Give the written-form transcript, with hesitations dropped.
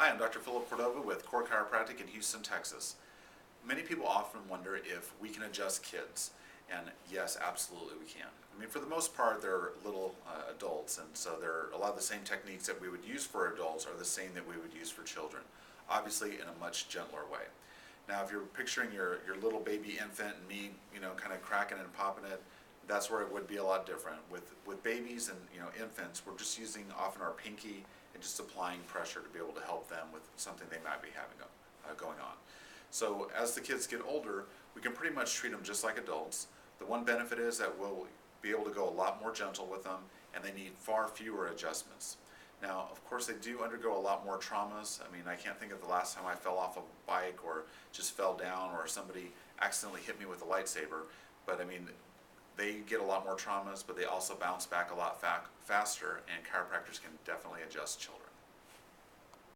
Hi, I'm Dr. Philip Cordova with Core Chiropractic in Houston, Texas. Many people often wonder if we can adjust kids, and yes, absolutely we can. I mean, for the most part, they're little adults, and so a lot of the same techniques that we would use for adults are the same that we would use for children, obviously in a much gentler way. Now, if you're picturing your little baby infant and me, kind of cracking it and popping it, that's where it would be a lot different. With babies and infants, we're just using often our pinky and just applying pressure to be able to help them with something they might be having going on. So as the kids get older, we can pretty much treat them just like adults. The one benefit is that we'll be able to go a lot more gentle with them, and they need far fewer adjustments. Now, of course, they do undergo a lot more traumas. I mean, I can't think of the last time I fell off a bike or just fell down or somebody accidentally hit me with a lightsaber. But I mean, they get a lot more traumas, but they also bounce back a lot faster, and chiropractors can definitely adjust children.